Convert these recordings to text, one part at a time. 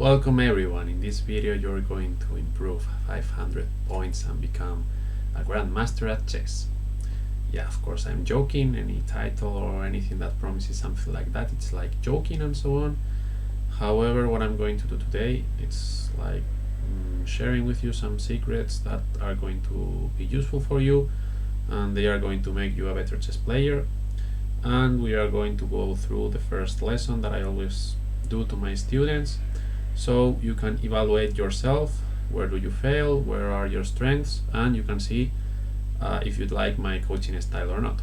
Welcome everyone. In this video you're going to improve 500 points and become a grandmaster at chess. Yeah, of course I'm joking. Any title or anything that promises something like that, it's like joking and so on. However, what I'm going to do today, it's like sharing with you some secrets that are going to be useful for you, and they are going to make you a better chess player. And we are going to go through the first lesson that I always do to my students, so you can evaluate yourself. Where do you fail, where are your strengths, and you can see if you'd like my coaching style or not.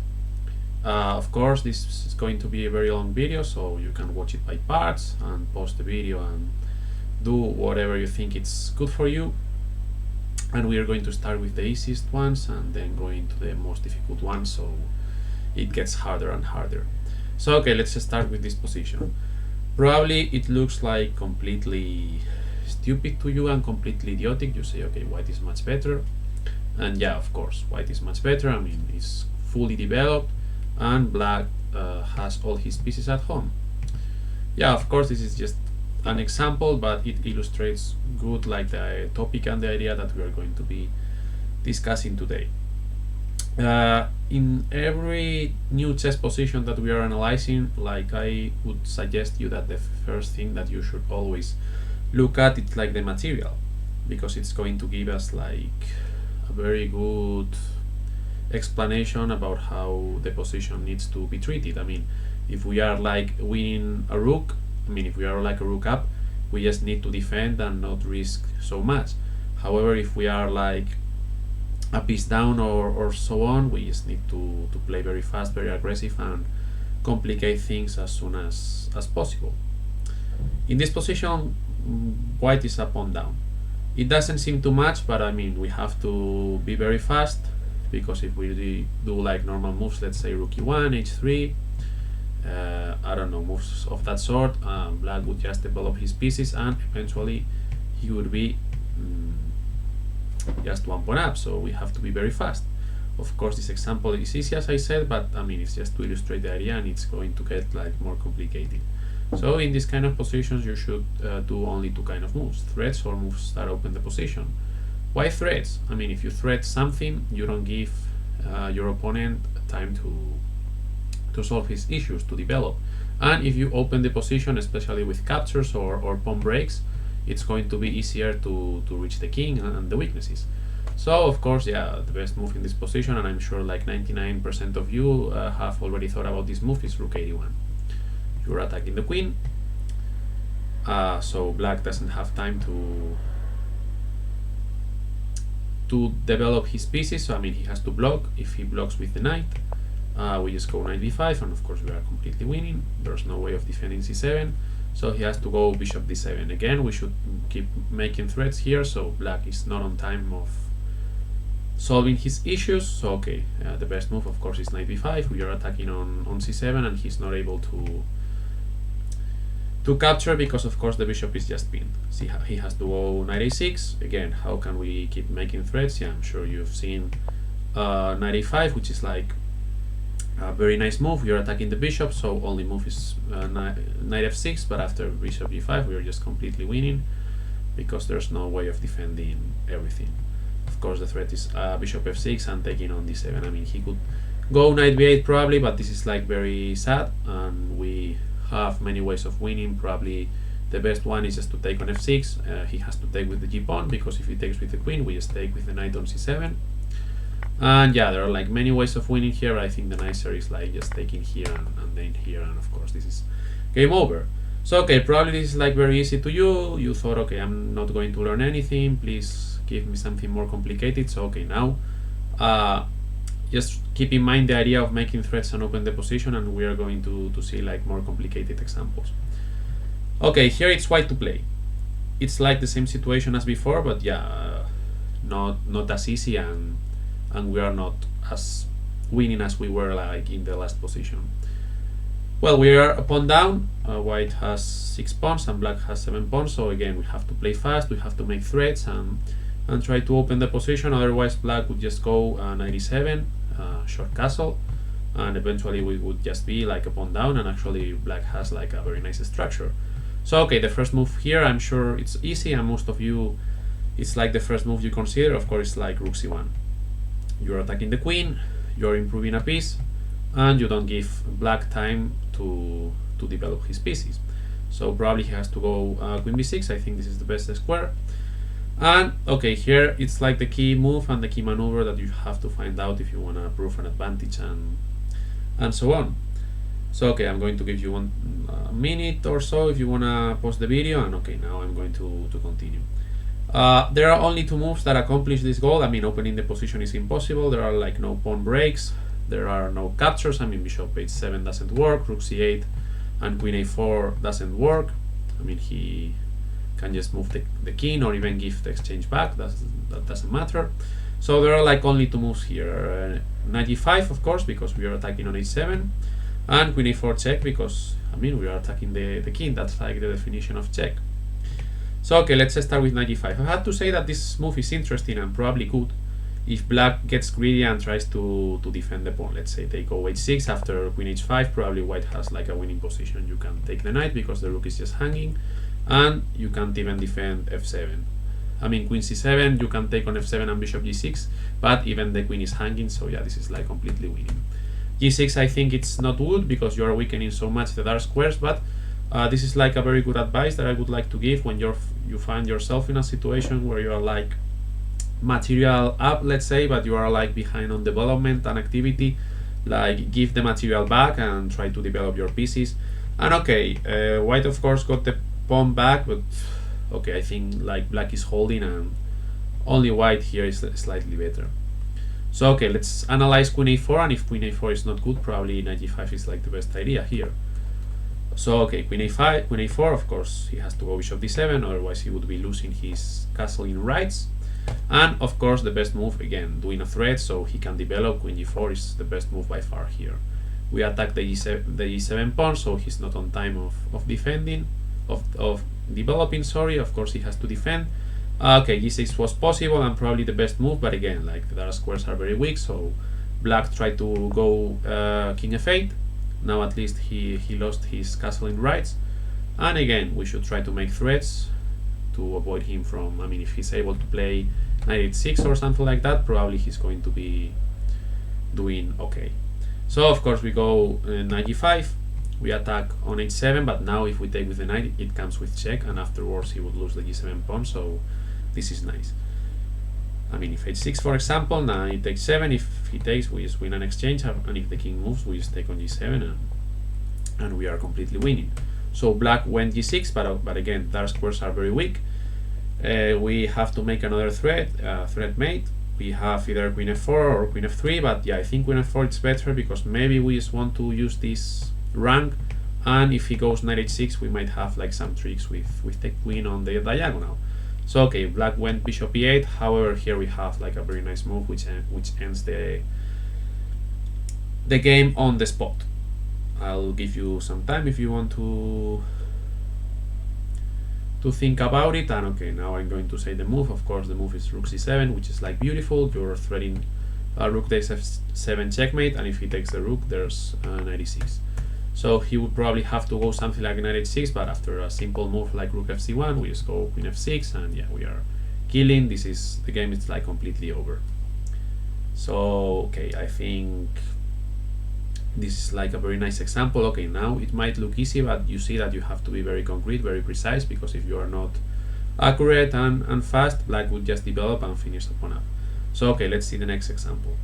Of course, this is going to be a very long video, so you can watch it by parts and pause the video and do whatever you think it's good for you. And we are going to start with the easiest ones and then go into the most difficult ones, so it gets harder and harder. So okay, let's start with this position. Probably it looks like completely stupid to you and completely idiotic. You say, okay, white is much better. And yeah, of course, white is much better. I mean, it's fully developed and black has all his pieces at home. Yeah, of course, this is just an example, but it illustrates good like the topic and the idea that we are going to be discussing today. In every new chess position that we are analyzing, like I would suggest you that the first thing that you should always look at is like the material, because it's going to give us like a very good explanation about how the position needs to be treated. I mean, if we are like winning a rook, I mean, if we are like a rook up, we just need to defend and not risk so much. However, if we are like a piece down or so on, we just need to play very fast, very aggressive, and complicate things as soon as possible. In this position, white is a pawn down. It doesn't seem too much, but I mean, we have to be very fast, because if we do like normal moves, let's say rook e1, h3, I don't know, moves of that sort, black would just develop his pieces and eventually he would be just one pawn up, so we have to be very fast. Of course, this example is easy as I said, but I mean, it's just to illustrate the idea, and it's going to get like more complicated. So in this kind of positions, you should do only two kind of moves: threats or moves that open the position. Why threats? I mean, if you threat something, you don't give your opponent time to solve his issues, to develop. And if you open the position, especially with captures or pawn breaks, it's going to be easier to reach the king and the weaknesses. So of course, yeah, the best move in this position, and I'm sure like 99% of you have already thought about this move, is rook 81. You're attacking the queen, so black doesn't have time to develop his pieces. So I mean, he has to block. If he blocks with the knight, we just go knight b5, and of course we are completely winning. There's no way of defending c7. So he has to go bishop d7. Again, we should keep making threats here, so black is not on time of solving his issues. So okay, the best move of course is knight b5. We are attacking on c7, and he's not able to capture, because of course the bishop is just pinned. See, he has to go knight a6. Again, how can we keep making threats? Yeah, I'm sure you've seen knight a5, which is like a very nice move. We are attacking the bishop, so only move is knight f6, but after bishop g5 we are just completely winning, because there's no way of defending everything. Of course, the threat is bishop f6 and taking on d7. I mean, he could go knight b8 probably, but this is like very sad, and we have many ways of winning. Probably the best one is just to take on f6. He has to take with the g pawn, because if he takes with the queen, we just take with the knight on c7. And yeah, there are like many ways of winning here. I think the nicer is like just taking here and then here, and of course this is game over. So okay, probably this is like very easy to you. You thought, okay, I'm not going to learn anything, please give me something more complicated. So okay, now just keep in mind the idea of making threats and open the position, and we are going to see like more complicated examples. Okay, here it's white to play. It's like the same situation as before, but yeah, not as easy, and we are not as winning as we were like in the last position. Well, we are a pawn down. White has 6 pawns and black has 7 pawns, so again we have to play fast, we have to make threats and try to open the position. Otherwise black would just go knight e7, short castle, and eventually we would just be like a pawn down, and actually black has like a very nice structure. So okay, the first move here, I'm sure it's easy, and most of you, it's like the first move you consider. Of course, it's like rook c1. You're attacking the queen, you're improving a piece, and you don't give black time to develop his pieces. So probably he has to go queen b6. I think this is the best square. And okay, here it's like the key move and the key maneuver that you have to find out if you want to prove an advantage and so on. So okay, I'm going to give you 1 minute or so if you want to pause the video, and okay, now I'm going to continue. There are only 2 moves that accomplish this goal. I mean, opening the position is impossible. There are like no pawn breaks, there are no captures. I mean, bishop h7 doesn't work, rook c8 and queen a4 doesn't work. I mean, he can just move the king or even give the exchange back. That doesn't matter. So there are like only 2 moves here. Knight e5, of course, because we are attacking on h7, and queen a4 check, because I mean we are attacking the king. That's like the definition of check. So okay, let's start with knight e5. I have to say that this move is interesting and probably good if black gets greedy and tries to defend the pawn. Let's say they go h6 after queen h5. Probably white has like a winning position. You can take the knight because the rook is just hanging, and you can't even defend f7. I mean, queen c7, you can take on f7 and bishop g6, but even the queen is hanging, so yeah, this is like completely winning. g6, I think it's not good because you are weakening so much the dark squares, but this is like a very good advice that I would like to give when you find yourself in a situation where you are like material up, let's say, but you are like behind on development and activity. Like, give the material back and try to develop your pieces. And okay, white of course got the pawn back, but okay, I think like black is holding and only white here is slightly better. So okay, let's analyze queen a4, and if queen a4 is not good, probably knight g5 is like the best idea here. So okay, queen a5, queen a4, of course he has to go bishop d7, otherwise he would be losing his castle in rights. And of course the best move, again, doing a threat so he can develop. Queen g4 is the best move by far here. We attack the e7 pawn, so he's not on time of defending, of developing, sorry. Of course he has to defend. Okay, g6 was possible and probably the best move, but again, like the dark squares are very weak, so black tried to go king f8. Now at least he lost his castle in rights, and again we should try to make threats to avoid him from, I mean, if he's able to play knight h6 or something like that, probably he's going to be doing okay. So of course we go knight g5, we attack on h7, but now if we take with the knight, it comes with check, and afterwards he would lose the g7 pawn, so this is nice. I mean, if h6 for example, knight h7, if he takes, we just win an exchange, and if the king moves, we just take on g7, and we are completely winning. So black went g6, but again, dark squares are very weak. We have to make another threat mate. We have either queen f4 or queen f3, but yeah, I think queen f4 is better because maybe we just want to use this rank, and if he goes knight h6, we might have like some tricks with the queen on the diagonal. So okay, black went bishop e8. However, here we have like a very nice move which ends the game on the spot. I'll give you some time if you want to think about it. And okay, now I'm going to say the move. Of course, the move is rook c7, which is like beautiful. You're threatening rook takes f7 checkmate, and if he takes the rook, there's knight e6. So he would probably have to go something like knight h6, but after a simple move like rook fc1, we just go queen f6, and yeah, we are killing. This is the game. It's like completely over. So okay, I think this is like a very nice example. Okay, now it might look easy, but you see that you have to be very concrete, very precise, because if you are not accurate and fast, black would just develop and finish the pawn up. So okay, let's see the next example.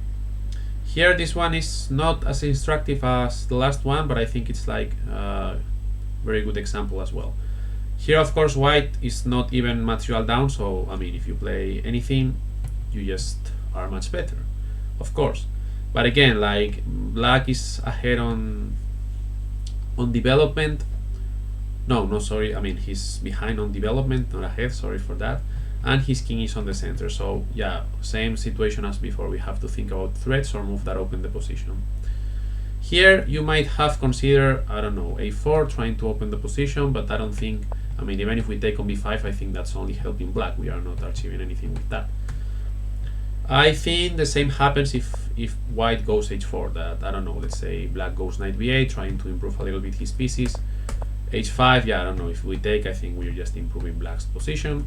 Here, this one is not as instructive as the last one, but I think it's like a very good example as well. Here, of course, white is not even material down, so I mean, if you play anything, you just are much better, of course. But again, like black is ahead on development. No, sorry. I mean, he's behind on development, not ahead. Sorry for that. And his king is on the center. So yeah, same situation as before. We have to think about threats or move that open the position. Here you might have considered, I don't know, a4, trying to open the position, but I don't think, I mean, even if we take on b5, I think that's only helping black. We are not achieving anything with that. I think the same happens if white goes h4, that, I don't know, let's say black goes knight b8, trying to improve a little bit his pieces. h5, yeah, I don't know, if we take, I think we're just improving black's position.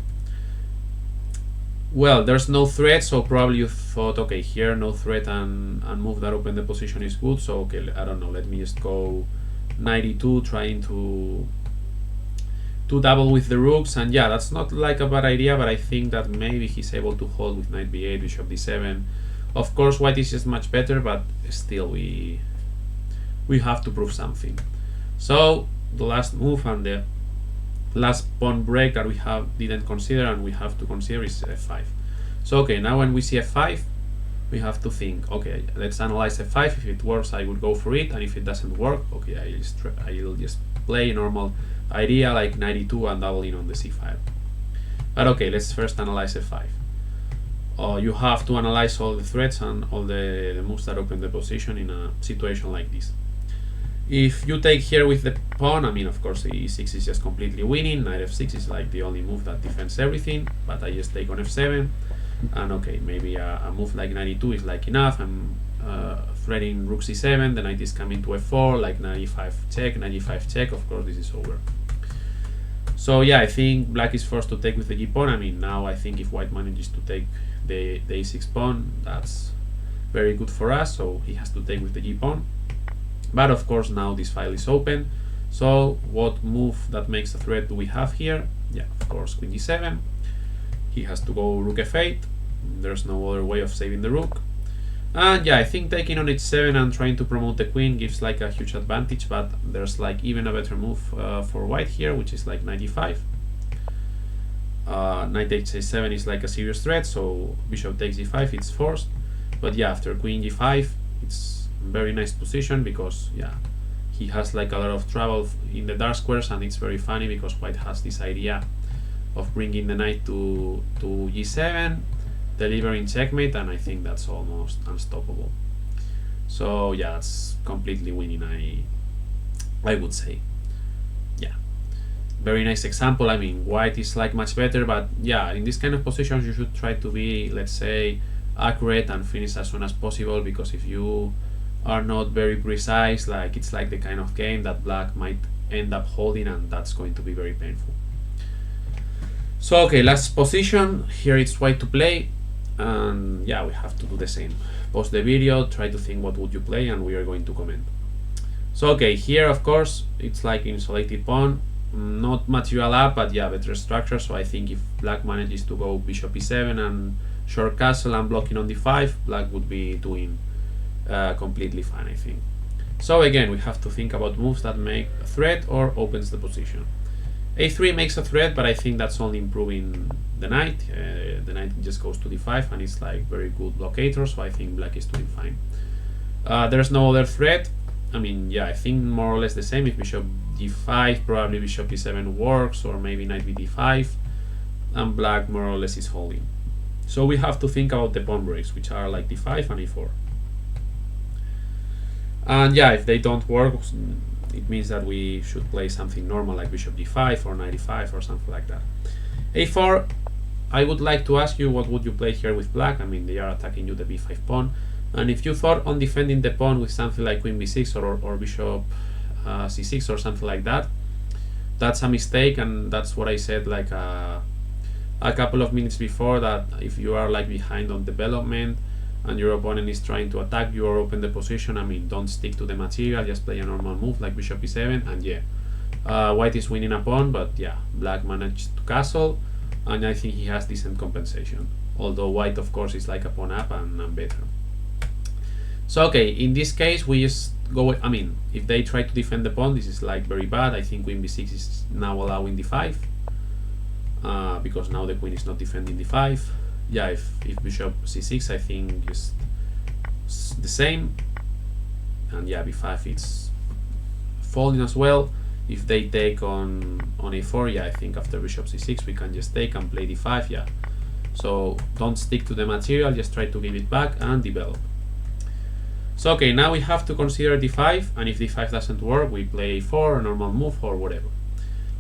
Well, there's no threat, so probably you thought, okay, here no threat, and move that open the position is good. So okay, I don't know, let me just go 92, trying to double with the rooks. And yeah, that's not like a bad idea, but I think that maybe he's able to hold with knight b8, bishop d7. Of course white is just much better, but still we have to prove something. So the last move and the last pawn break that we didn't consider and we have to consider is f5. So okay, now when we see f5, we have to think, okay, let's analyze f5. If it works, I would go for it, and if it doesn't work, okay, I'll just play normal idea like 92 and doubling on the c file. But okay, let's first analyze f5. You have to analyze all the threats and all the moves that open the position in a situation like this. If you take here with the pawn, I mean, of course, e6 is just completely winning. Knight f6 is like the only move that defends everything, but I just take on f7. And okay, maybe a move like 92 is like enough. I'm threading rook c7, the knight is coming to f4, like 95 check, 95 check. Of course, this is over. So yeah, I think black is forced to take with the g pawn. I mean, now I think if white manages to take the a6 pawn, that's very good for us. So he has to take with the g pawn. But of course now this file is open. So what move that makes a threat do we have here? Yeah, of course queen g7. He has to go rook f8. There's no other way of saving the rook. And yeah, I think taking on h7 and trying to promote the queen gives like a huge advantage, but there's like even a better move for white here, which is like 95. Knight h7 is like a serious threat, so bishop takes g5, it's forced. But yeah, after queen g5, it's very nice position, because yeah, he has like a lot of trouble in the dark squares, and it's very funny because white has this idea of bringing the knight to g7, delivering checkmate, and I think that's almost unstoppable. So yeah, that's completely winning, I would say. Yeah, very nice example. I mean, white is like much better, but yeah, in this kind of positions you should try to be, let's say, accurate and finish as soon as possible, because if you are not very precise, like it's like the kind of game that black might end up holding, and that's going to be very painful. So okay, last position here, it's white to play, and yeah, we have to do the same. Pause the video, try to think what would you play, and we are going to comment. So okay, here of course it's like insulated pawn, not material up, but yeah, better structure. So I think if black manages to go bishop e7 and short castle and blocking on d5, black would be doing completely fine, I think. So again, we have to think about moves that make a threat or opens the position. a3 makes a threat, but I think that's only improving the knight. The knight just goes to d5 and it's like very good blockator, so I think black is doing fine. There's no other threat. I mean, yeah, I think more or less the same. If bishop d5, probably bishop e7 works, or maybe knight b5, and black more or less is holding. So we have to think about the pawn breaks, which are like d5 and e4. And yeah, if they don't work, it means that we should play something normal like bishop d5 or knight e5 or something like that. a4, I would like to ask you, what would you play here with black? I mean, they are attacking you the b5 pawn, and if you thought on defending the pawn with something like queen b6 or bishop c6 or something like that, that's a mistake. And that's what I said like a couple of minutes before, that if you are like behind on development and your opponent is trying to attack you or open the position, I mean, don't stick to the material, just play a normal move like bishop e7, and yeah, white is winning a pawn, but yeah, black managed to castle, and I think he has decent compensation, although white of course is like a pawn up and better. So okay, in this case we just go, I mean, if they try to defend the pawn, this is like very bad. I think queen b6 is now allowing d5, because now the queen is not defending d5. Yeah, if bishop c6, I think is the same, and yeah, b5 it's falling as well. If they take on a4, yeah, I think after bishop c6 we can just take and play d5. Yeah, so don't stick to the material, just try to give it back and develop. So okay, now we have to consider d5, and if d5 doesn't work, we play a4, a normal move or whatever.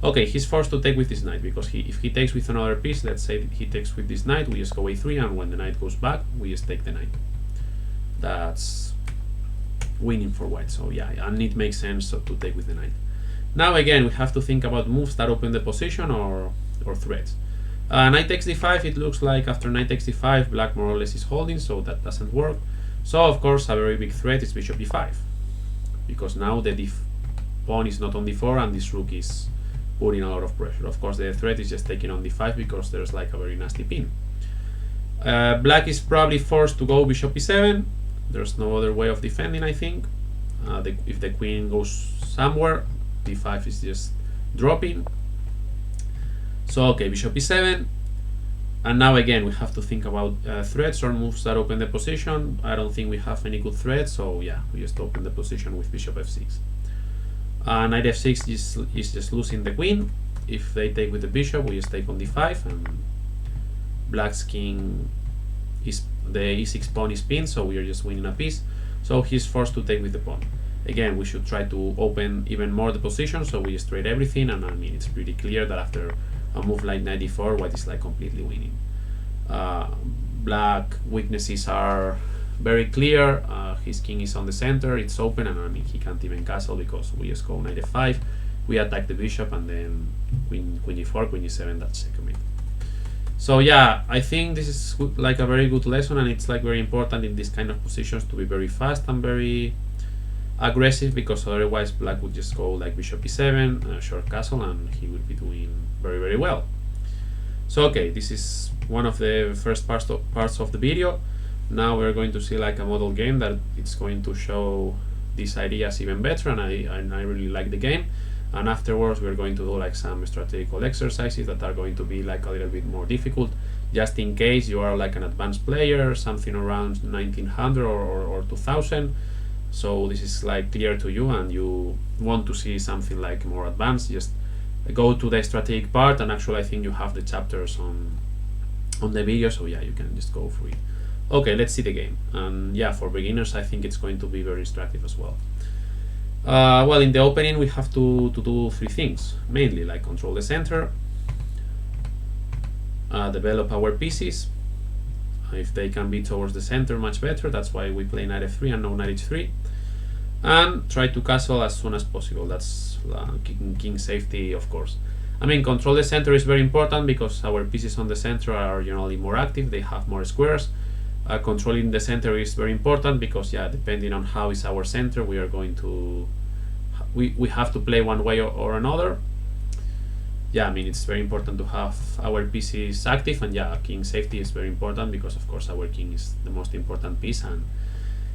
Okay, he's forced to take with this knight, because if he takes with another piece, let's say he takes with this knight, we just go a3, and when the knight goes back, we just take the knight. That's winning for white, so yeah, and it makes sense to take with the knight. Now again, we have to think about moves that open the position or threats. Knight takes d5, it looks like after knight takes d5, black more or less is holding, so that doesn't work. So of course a very big threat is bishop e5, because now the pawn is not on d4 and this rook is putting a lot of pressure. Of course the threat is just taking on d5 because there's like a very nasty pin. Black is probably forced to go bishop e7. There's no other way of defending, I think. If the queen goes somewhere, d5 is just dropping. So okay, bishop e7. And now again we have to think about threats or moves that open the position. I don't think we have any good threats, so yeah, we just open the position with bishop f6. Knight f6 is just losing the queen. If they take with the bishop, we just take on d5, and black's king is the e6 pawn is pinned, so we are just winning a piece. So he's forced to take with the pawn. Again, we should try to open even more the position, so we just trade everything, and I mean it's pretty clear that after a move like knight d4, white is like completely winning. Black weaknesses are very clear. His king is on the center, it's open, and I mean he can't even castle because we just go knight f5, we attack the bishop, and then queen e4, queen e7, that's checkmate. So yeah, I think this is like a very good lesson, and it's like very important in these kind of positions to be very fast and very aggressive, because otherwise black would just go like bishop e7, short castle, and he would be doing very, very well. So okay, this is one of the first parts of the video. Now we're going to see like a model game that it's going to show these ideas even better, and I really like the game. And afterwards we're going to do like some strategical exercises that are going to be like a little bit more difficult, just in case you are like an advanced player, something around 1900 or 2000. So this is like clear to you and you want to see something like more advanced, just go to the strategic part, and actually I think you have the chapters on the video, so yeah, you can just go through it. Okay, let's see the game. And yeah, for beginners I think it's going to be very instructive as well. Well, in the opening we have to do three things, mainly like control the center, develop our pieces. If they can be towards the center, much better. That's why we play knight f3 and no knight h3, and try to castle as soon as possible. That's king safety, of course. I mean, control the center is very important because our pieces on the center are generally more active, they have more squares. Controlling the center is very important because yeah, depending on how is our center, we are going to we have to play one way or another. Yeah, I mean it's very important to have our pieces active, and yeah, king safety is very important because of course our king is the most important piece, and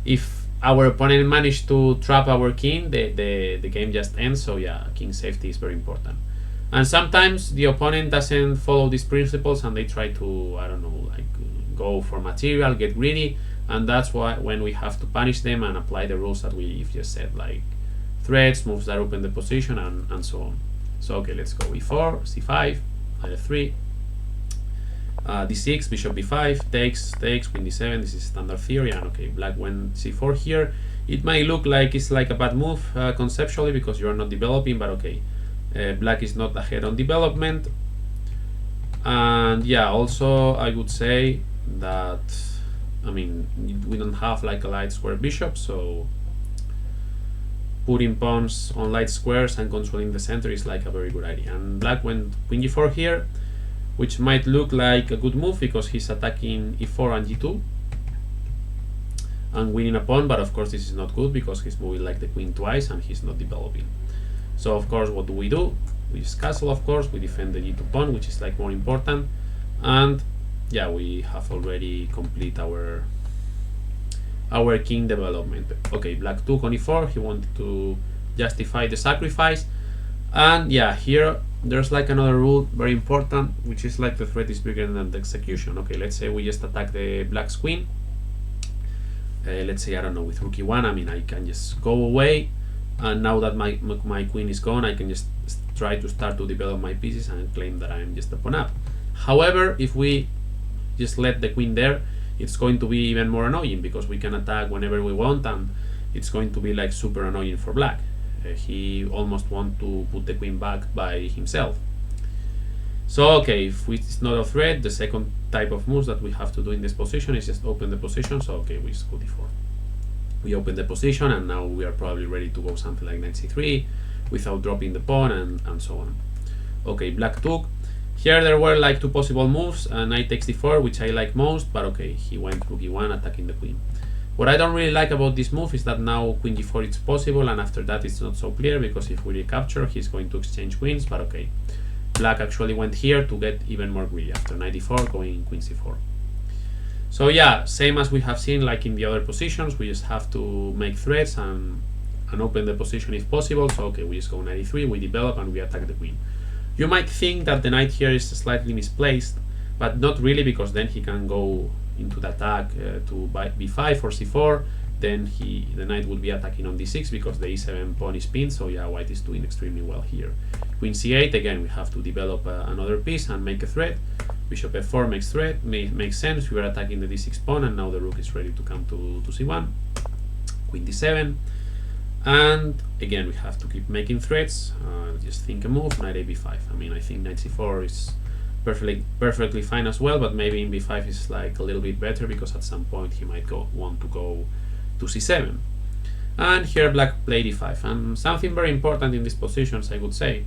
if our opponent managed to trap our king, the game just ends. So yeah, king safety is very important. And sometimes the opponent doesn't follow these principles and they try to, I don't know, like go for material, get greedy, and that's why when we have to punish them and apply the rules that we've just said, like threats, moves that open the position, and so on. So okay, let's go e4, c5, knight f3, d6, bishop b5, takes, queen d7. This is standard theory. And okay, black went c4 here. It might look like it's like a bad move conceptually because you are not developing, but okay, black is not ahead on development. And yeah, also I would say that, I mean, we don't have like a light square bishop, so putting pawns on light squares and controlling the center is like a very good idea. And black went queen g4 here, which might look like a good move because he's attacking e4 and g2 and winning a pawn, but of course this is not good because he's moving like the queen twice and he's not developing. So of course what do? We just castle, of course, we defend the g2 pawn, which is like more important, and yeah, we have already complete our king development. Okay, black took on e4, he wanted to justify the sacrifice, and yeah, here there's like another rule, very important, which is like the threat is bigger than the execution. Okay, let's say we just attack the black's queen. Let's say, I don't know, with rook e1, I mean, I can just go away, and now that my queen is gone, I can just try to start to develop my pieces and claim that I'm just a pawn up. However, if we just let the queen there, it's going to be even more annoying because we can attack whenever we want, and it's going to be like super annoying for black. He almost wants to put the queen back by himself. So okay, if it's not a threat, the second type of moves that we have to do in this position is just open the position. So okay, we scoot e4. We open the position, and now we are probably ready to go something like knight c3 without dropping the pawn, and so on. Okay, black took. Here there were like two possible moves, knight takes d4, which I like most, but okay, he went rook e1 attacking the queen. What I don't really like about this move is that now queen g4 is possible, and after that it's not so clear, because if we recapture he's going to exchange queens, but okay. Black actually went here to get even more greedy after knight d4 going queen c4. So yeah, same as we have seen like in the other positions, we just have to make threats and open the position if possible. So okay, we just go knight e3, we develop and we attack the queen. You might think that the knight here is slightly misplaced, but not really, because then he can go into the attack to b5 or c4, then the knight will be attacking on d6 because the e7 pawn is pinned. So yeah, white is doing extremely well here. Queen c8, again we have to develop another piece and make a threat. Bishop f4 makes threat, makes sense. We are attacking the d6 pawn, and now the rook is ready to come to c1. Queen d7, and again we have to keep making threats. Just think a move, knight a b5. I mean, I think knight c4 is perfectly fine as well, but maybe in b5 is like a little bit better, because at some point he might want to go to c7. And here black played e5, and something very important in these positions, I would say,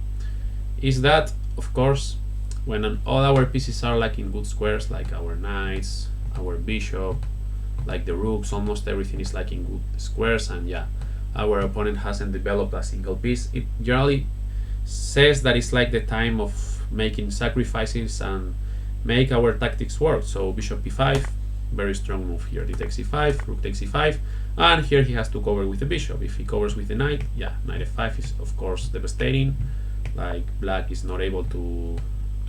is that of course when all our pieces are like in good squares, like our knights, our bishop, like the rooks, almost everything is like in good squares, and yeah, our opponent hasn't developed a single piece, it generally says that it's like the time of making sacrifices and make our tactics work. So bishop b5, very strong move here. D takes e5, rook takes e5, and here he has to cover with the bishop. If he covers with the knight, yeah, knight f5 is of course devastating. Like black is not able to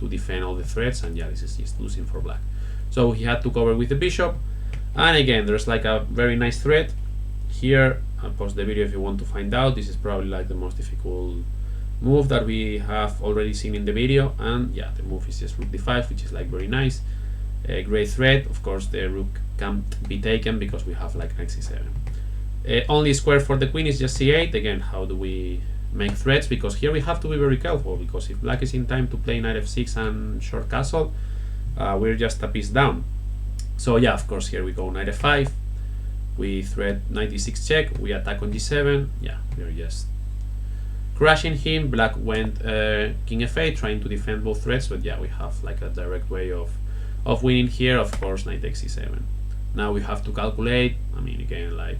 defend all the threats, and yeah, this is just losing for black. So he had to cover with the bishop, and again there's like a very nice threat here. I'll pause the video if you want to find out. This is probably like the most difficult move that we have already seen in the video, and yeah, the move is just rook d5, which is like very nice. A great threat. Of course the rook can't be taken because we have like knight c7. Only square for the queen is just c8. Again, how do we make threats? Because here we have to be very careful, because if black is in time to play knight f6 and short castle, we're just a piece down. So yeah, of course here we go knight f5, we threat knight d6 check, we attack on g7. Yeah, we're just crushing him. Black went king f8, trying to defend both threats, but yeah, we have like a direct way of winning here. Of course, knight takes c7. Now we have to calculate. I mean, again, like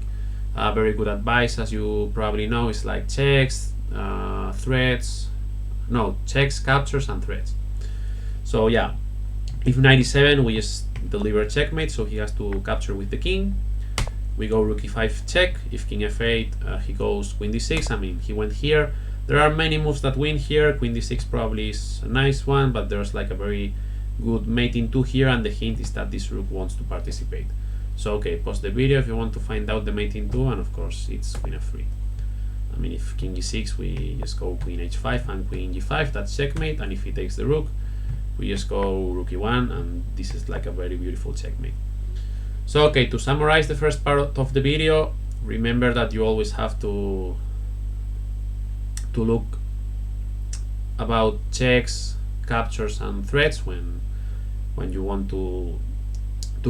very good advice, as you probably know, is like checks, threats, no, checks, captures, and threats. So yeah, if knight e7, we just deliver checkmate, so he has to capture with the king. We go rook e5 check. If king f8, he goes queen d6. I mean, he went here. There are many moves that win here. Queen d6 probably is a nice one, but there's like a very good mate in 2 here, and the hint is that this rook wants to participate. So okay, pause the video if you want to find out the mate in 2, and of course it's queen f3. I mean, if king e6, we just go queen h5 and queen g5, that's checkmate, and if he takes the rook, we just go rook e1, and this is like a very beautiful checkmate. So okay, to summarize the first part of the video, remember that you always have to look about checks, captures, and threats when you want to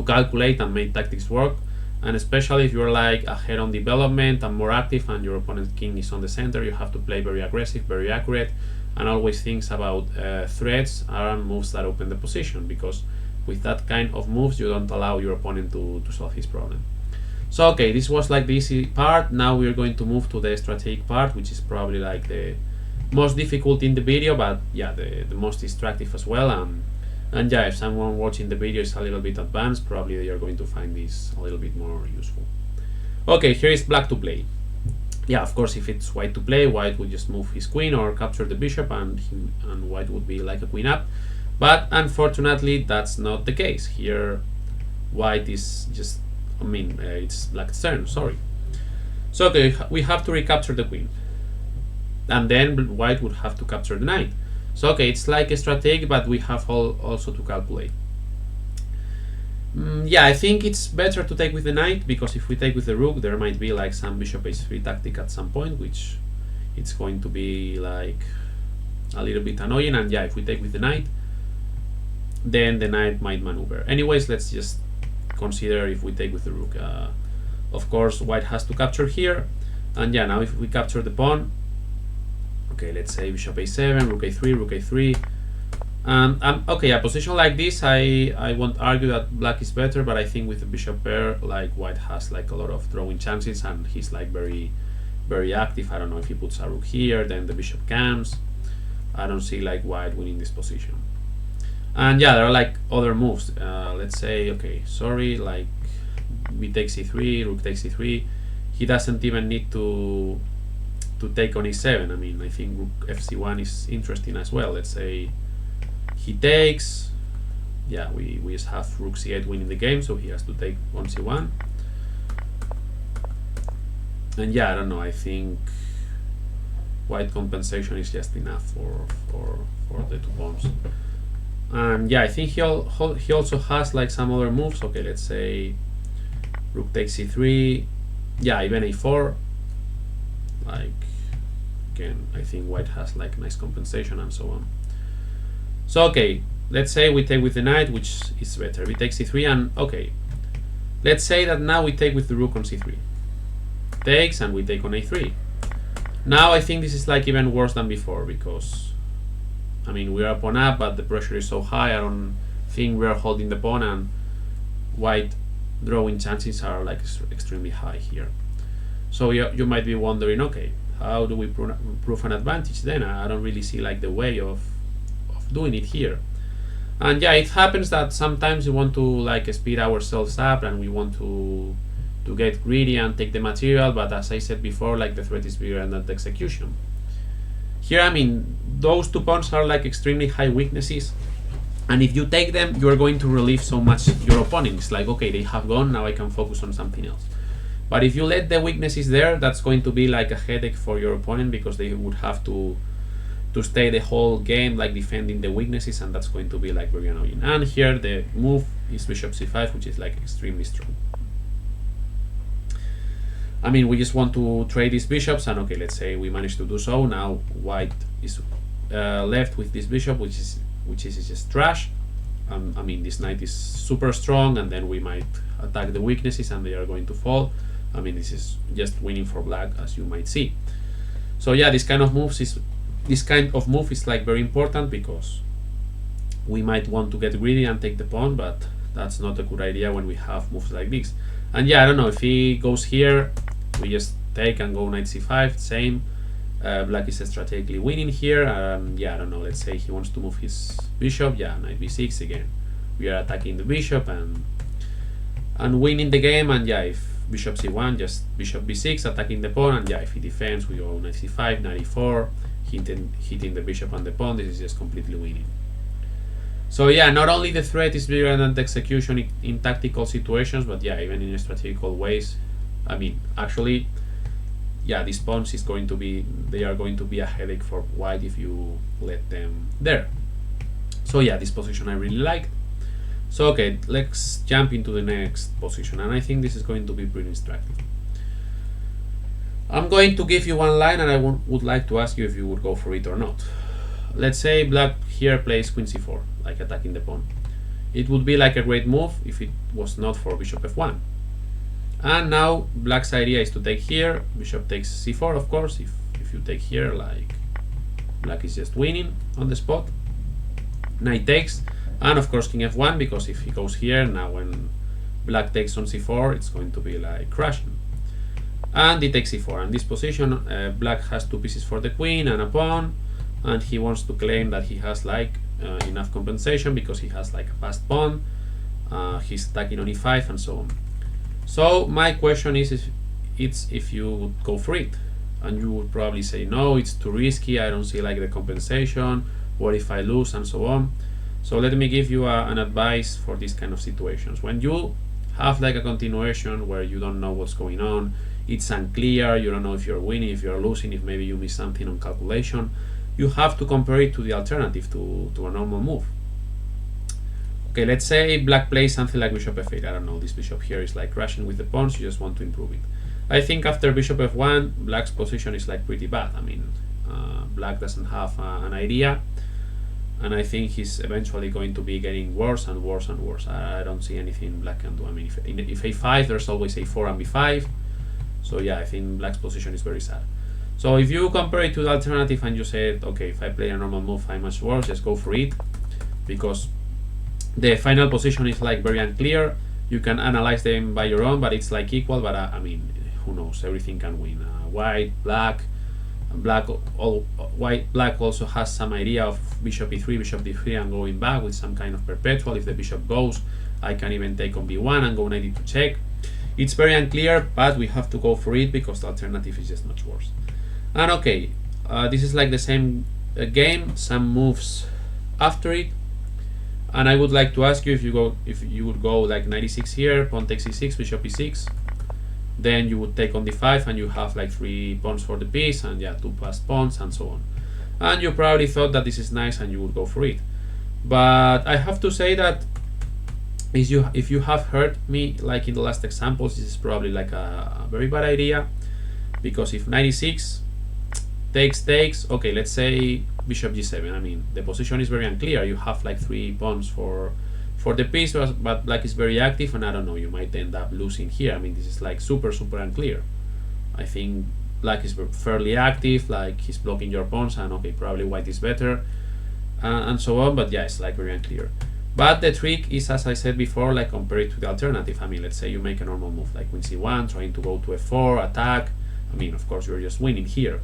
calculate and make tactics work, and especially if you're like ahead on development and more active and your opponent's king is on the center, you have to play very aggressive, very accurate, and always think about threats and moves that open the position, because with that kind of moves you don't allow your opponent to solve his problem. So okay, this was like the easy part. Now we're going to move to the strategic part, which is probably like the most difficult in the video, but yeah, the most instructive as well. And yeah, if someone watching the video is a little bit advanced, probably they are going to find this a little bit more useful. Okay, here is black to play. Yeah, of course, if it's white to play, white would just move his queen or capture the bishop, and white would be like a queen up. But unfortunately, that's not the case. Here, white is just, I mean, it's black's turn, sorry. So okay, we have to recapture the queen. And then white would have to capture the knight. So okay, it's like a strategy, but we have also to calculate. Yeah, I think it's better to take with the knight, because if we take with the rook, there might be like some bishop h3 tactic at some point, which it's going to be like a little bit annoying. And yeah, if we take with the knight, then the knight might maneuver. Anyways, let's just consider if we take with the rook. Of course, white has to capture here, and yeah, now if we capture the pawn, Okay, let's say bishop a7, rook a3, rook a3. Okay, a position like this, I won't argue that black is better, but I think with the bishop pair, like white has like a lot of drawing chances, and he's like very active. I don't know if he puts a rook here, then the bishop comes. I don't see like white winning this position. And yeah, there are like other moves. Let's say, okay, sorry, like we take c3, rook takes c3. He doesn't even need to take on e7. I mean, I think rook fc1 is interesting as well. Let's say he takes. Yeah, we just have rook c8 winning the game, so he has to take on c1. And yeah, I don't know, I think white compensation is just enough for the two pawns. And yeah, I think he also has like some other moves. Okay, let's say rook takes c3. Yeah, even a4. Like, again, I think white has like nice compensation and so on. So okay, let's say we take with the knight, which is better. We take c3, and okay, let's say that now we take with the rook on c3. Takes, and we take on a3. Now I think this is like even worse than before, because I mean, we are pawn up, but the pressure is so high. I don't think we are holding the pawn, and white drawing chances are like extremely high here. So you might be wondering, okay, how do we prove an advantage then? I don't really see like the way of doing it here. And yeah, it happens that sometimes we want to like speed ourselves up, and we want to get greedy and take the material, but as I said before, like the threat is bigger than the execution. Here, I mean, those two pawns are like extremely high weaknesses, and if you take them, you are going to relieve so much your opponent. It's like, okay, they have gone, now I can focus on something else. But if you let the weaknesses there, that's going to be like a headache for your opponent, because they would have to stay the whole game like defending the weaknesses, and that's going to be like very annoying. And here the move is bishop c5, which is like extremely strong. I mean, we just want to trade these bishops, and okay, let's say we managed to do so. Now white is left with this bishop, which is just trash. I mean, this knight is super strong, and then we might attack the weaknesses, and they are going to fall. I mean, this is just winning for black, as you might see. So yeah, this kind of move is like very important, because we might want to get greedy and take the pawn, but that's not a good idea when we have moves like this. And yeah, I don't know, if he goes here, we just take and go knight c5, same. Black is strategically winning here. Yeah, I don't know, let's say he wants to move his bishop. Yeah, knight b6 again. We are attacking the bishop and winning the game. And yeah, if bishop c1, just bishop b6, attacking the pawn. And yeah, if he defends, we go knight c5, knight e4, hitting the bishop and the pawn. This is just completely winning. So yeah, not only the threat is bigger than the execution in tactical situations, but yeah, even in strategical ways. I mean, actually, yeah, these pawns are going to be a headache for white if you let them there. So yeah, this position I really like. So okay, let's jump into the next position, and I think this is going to be pretty instructive. I'm going to give you one line, and I would like to ask you if you would go for it or not. Let's say black here plays queen c4, like attacking the pawn. It would be like a great move if it was not for bishop f1. And now black's idea is to take here, bishop takes c4, of course. If you take here, like, black is just winning on the spot. Knight takes, and of course king f1, because if he goes here, now when black takes on c4, it's going to be like crashing. And he takes c4, and this position, black has two pieces for the queen and a pawn, and he wants to claim that he has like enough compensation because he has like a passed pawn. He's attacking on e5 and so on. So my question is if you would go for it, and you would probably say no, it's too risky, I don't see like the compensation, what if I lose, and so on. So let me give you an advice for these kind of situations. When you have like a continuation where you don't know what's going on, it's unclear, you don't know if you're winning, if you're losing, if maybe you miss something on calculation, you have to compare it to the alternative, to a normal move. Okay, let's say black plays something like bishop f8. I don't know, this bishop here is like crashing with the pawns, you just want to improve it. I think after bishop f1, black's position is like pretty bad. I mean, black doesn't have an idea, and I think he's eventually going to be getting worse and worse and worse. I don't see anything black can do. I mean, if a5, there's always a4 and b5. So yeah, I think black's position is very sad. So if you compare it to the alternative and you say, okay, if I play a normal move, I'm much worse, just go for it, because the final position is like very unclear. You can analyze them by your own, but it's like equal. But I mean, who knows? Everything can win. White, black, white, black also has some idea of bishop e3, bishop d3, and going back with some kind of perpetual. If the bishop goes, I can even take on b1 and go knight to check. It's very unclear, but we have to go for it because the alternative is just much worse. And okay, this is like the same game, some moves after it. And I would like to ask you if you would go like 96 here, pawn takes e6, bishop e6, then you would take on d5 and you have like 3 pawns for the piece, and yeah, 2 passed pawns and so on. And you probably thought that this is nice and you would go for it. But I have to say that if you have heard me like in the last examples, this is probably like a very bad idea, because if 96 takes, okay, let's say bishop g7. I mean, the position is very unclear. You have like 3 pawns for the piece, but black is very active, and I don't know, you might end up losing here. I mean, this is like super unclear. I think black is fairly active, like he's blocking your pawns, and okay, probably white is better, and so on. But yeah, it's like very unclear. But the trick is, as I said before, like compare it to the alternative. I mean, let's say you make a normal move like queen c1, trying to go to f4, attack. I mean, of course, you're just winning here.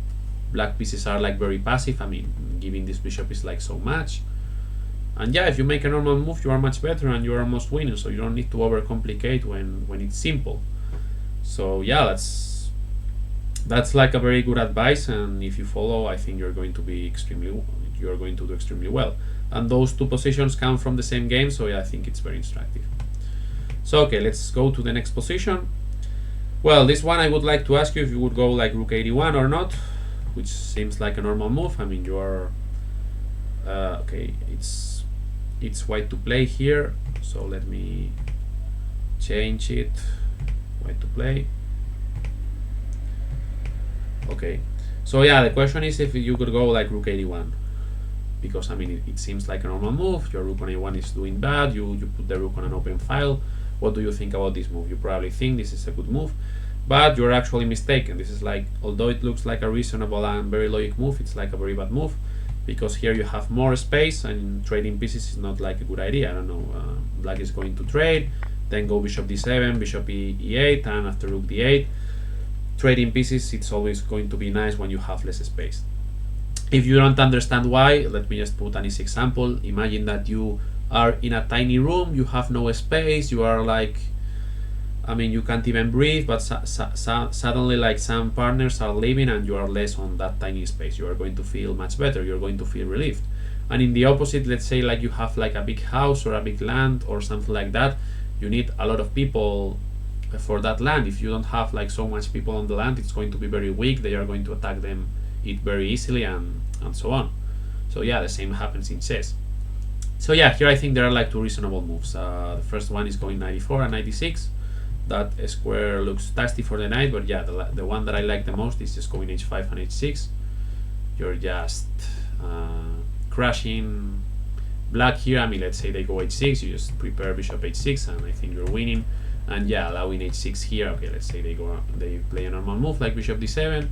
Black pieces are like very passive. I mean, giving this bishop is like so much. And yeah, if you make a normal move, you are much better and you are almost winning. So you don't need to overcomplicate when it's simple. So yeah, that's like a very good advice. And if you follow, I think you're going to do extremely well. And those 2 positions come from the same game. So yeah, I think it's very instructive. So okay, let's go to the next position. Well, this one I would like to ask you if you would go like rook 81 or not, which seems like a normal move. I mean, you are okay, it's white to play here, so let me change it. White to play. Okay, so yeah, the question is if you could go like rook 81, because I mean it seems like a normal move. Your rook on a1 is doing bad. You put the rook on an open file. What do you think about this move? You probably think this is a good move, but you're actually mistaken. This is like, although it looks like a reasonable and very logic move, it's like a very bad move, because here you have more space and trading pieces is not like a good idea. I don't know, black is going to trade, then go bishop d7, bishop e8, and after rook d8. Trading pieces, it's always going to be nice when you have less space. If you don't understand why, let me just put an easy example. Imagine that you are in a tiny room, you have no space, you are like, I mean, you can't even breathe, but suddenly like some partners are leaving and you are less on that tiny space. You are going to feel much better, you're going to feel relieved. And in the opposite, let's say like you have like a big house or a big land or something like that, you need a lot of people for that land. If you don't have like so much people on the land, it's going to be very weak, they are going to attack it very easily, and so on. So yeah, the same happens in chess. So yeah, here I think there are like 2 reasonable moves. The first one is going 94 and 96. That square looks tasty for the knight, but yeah, the one that I like the most is just going h5 and h6. You're just crushing black here. I mean, let's say they go h6, you just prepare bishop h6, and I think you're winning. And yeah, allowing h6 here. Okay, let's say they play a normal move like bishop d7,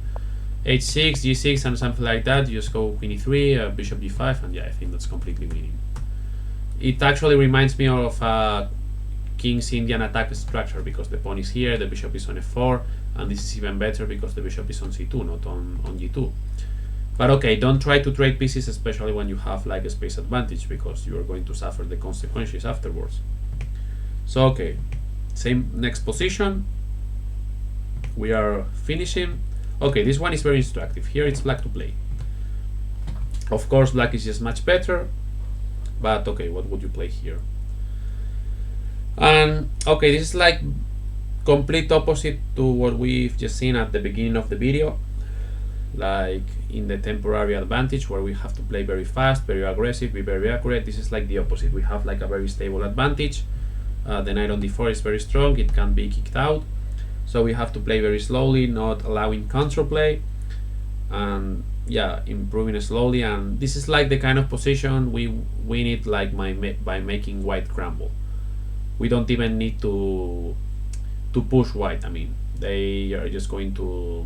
h6, g6, and something like that. You just go queen e3, bishop d5, and yeah, I think that's completely winning. It actually reminds me of King's Indian attack structure, because the pawn is here, the bishop is on f4, and this is even better because the bishop is on c2, not on g2. But okay, don't try to trade pieces, especially when you have like a space advantage, because you are going to suffer the consequences afterwards. So okay, same next position. We are finishing. Okay, this one is very instructive. Here it's black to play. Of course, black is just much better, but okay, what would you play here? And okay, this is like complete opposite to what we've just seen at the beginning of the video, like in the temporary advantage where we have to play very fast, very aggressive, be very accurate. This is like the opposite. We have like a very stable advantage. The knight on d4 is very strong, it can be kicked out, so we have to play very slowly, not allowing counterplay, and yeah, improving slowly. And this is like the kind of position we win it like by making white crumble. We don't even need to push white. I mean, they are just going to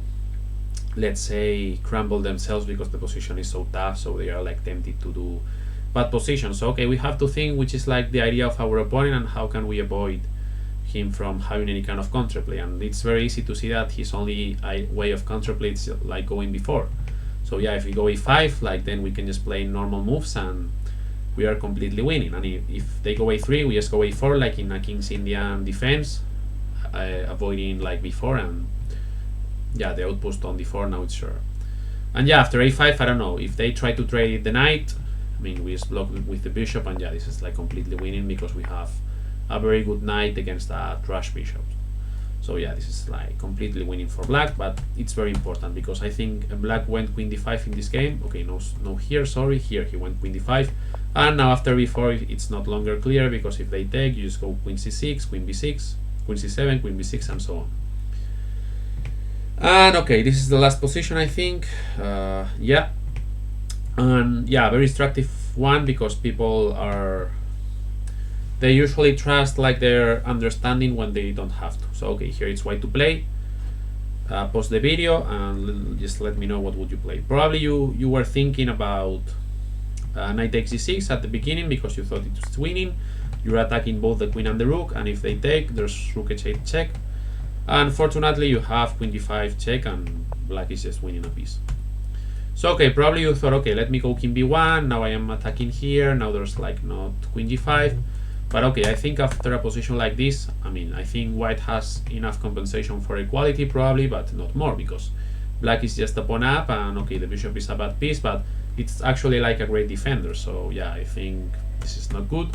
let's say, crumble themselves because the position is so tough, so they are like tempted to do bad positions. So okay, we have to think which is like the idea of our opponent and how can we avoid him from having any kind of counterplay. And it's very easy to see that his only way of counterplay is like going before. So yeah, if we go a5, like then we can just play normal moves and we are completely winning. And if they go a3, we just go a4 like in a King's Indian defense, avoiding like before, and yeah, the outpost on d4 now it's sure. And yeah, after a5, I don't know, if they try to trade the knight, I mean, we just block with the bishop, and yeah, this is like completely winning because we have a very good knight against a trash bishop. So yeah, this is like completely winning for black, but it's very important because I think black went queen d5 in this game. Okay, no here, sorry, here he went queen d5, and now after b4 it's not longer clear because if they take, you just go queen c6, queen b6, queen c7, queen b6, and so on. And okay, this is the last position, I think. Yeah, and yeah, very instructive one because people are, they usually trust like their understanding when they don't have to. So okay, here it's white to play. Pause the video and just let me know what would you play. Probably you were thinking about knight takes c6 at the beginning because you thought it was winning. You're attacking both the queen and the rook, and if they take, there's rook h8 check. Unfortunately, you have queen d5 check, and black is just winning a piece. So okay, probably you thought, okay, let me go king b1, now I am attacking here, now there's like not queen g5. But okay, I think after a position like this, I mean, I think white has enough compensation for equality probably, but not more, because black is just a pawn up, and okay, the bishop is a bad piece, but it's actually like a great defender. So yeah, I think this is not good.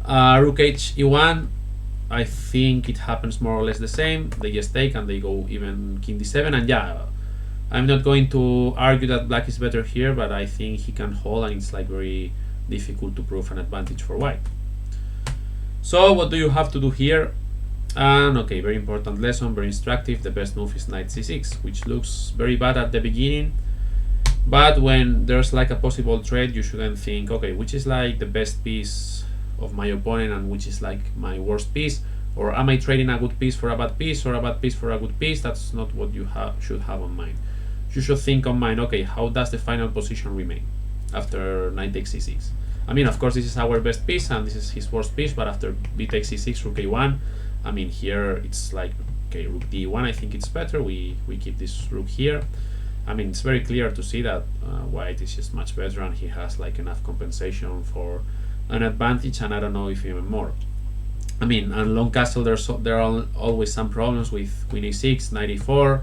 Rook h e1, I think it happens more or less the same. They just take and they go even king d7, and yeah, I'm not going to argue that black is better here, but I think he can hold, and it's like very difficult to prove an advantage for white. So what do you have to do here? And okay, very important lesson, very instructive. The best move is knight c6, which looks very bad at the beginning, but when there's like a possible trade, you shouldn't think, okay, which is like the best piece of my opponent and which is like my worst piece, or am I trading a good piece for a bad piece or a bad piece for a good piece? That's not what you should have on mind. You should think on mind, okay, how does the final position remain after knight takes c6? I mean, of course, this is our best piece and this is his worst piece, but after b takes c6, rook a1, I mean, here it's like, okay, rook d1, I think it's better. We keep this rook here. I mean, it's very clear to see that white is just much better and he has like enough compensation for an advantage, and I don't know if even more. I mean, on long castle, there are always some problems with queen a6, knight e4.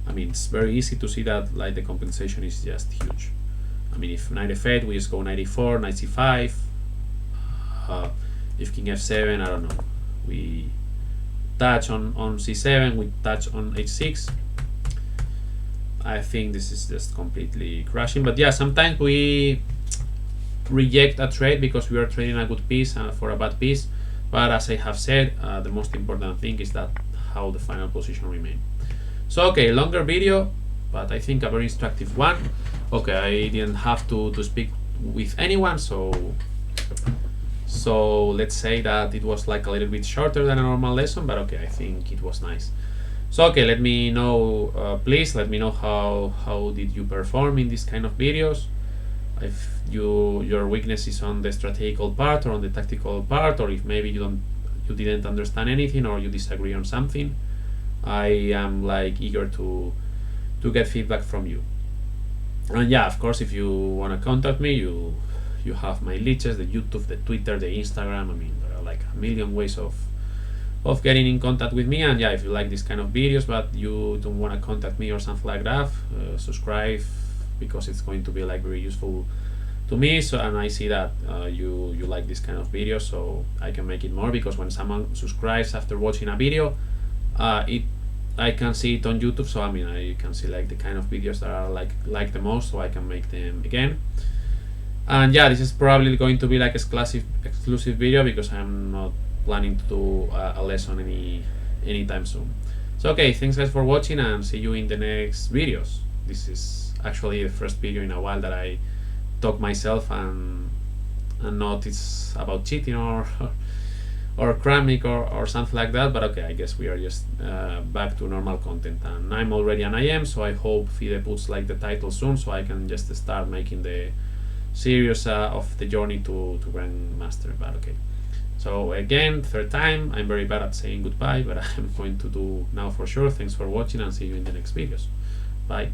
I mean, it's very easy to see that like the compensation is just huge. I mean, if knight f8, we just go knight e4, knight c5. If king f7, I don't know, we touch on c7, we touch on h6. I think this is just completely crashing. But yeah, sometimes we reject a trade because we are trading a good piece for a bad piece. But as I have said, the most important thing is that how the final position remains. So okay, longer video, but I think a very instructive one. Okay, I didn't have to speak with anyone, so let's say that it was like a little bit shorter than a normal lesson, but okay, I think it was nice. So okay, let me know, please let me know how did you perform in this kind of videos. If your weakness is on the strategical part or on the tactical part, or if maybe you didn't understand anything or you disagree on something, I am like eager to get feedback from you. And yeah, of course, if you want to contact me, you have my leeches, the YouTube, the Twitter, the Instagram. I mean, there are like a million ways of getting in contact with me. And yeah, if you like this kind of videos but you don't want to contact me or something like that, subscribe, because it's going to be like very useful to me. So, and I see that you like this kind of videos, so I can make it more, because when someone subscribes after watching a video, I can see it on YouTube, so I mean, I can see like the kind of videos that are like the most, so I can make them again. And yeah, this is probably going to be like exclusive video, because I'm not planning to do a lesson anytime soon. So okay, thanks guys for watching, and see you in the next videos. This is actually the first video in a while that I talk myself and not it's about cheating or Kramnik or something like that. But okay, I guess we are just back to normal content, and I'm already an IM, so I hope FIDE puts like the title soon, so I can just start making the series of the journey to Grandmaster. But okay. So again, third time, I'm very bad at saying goodbye, but I'm going to do now for sure. Thanks for watching, and see you in the next videos. Bye.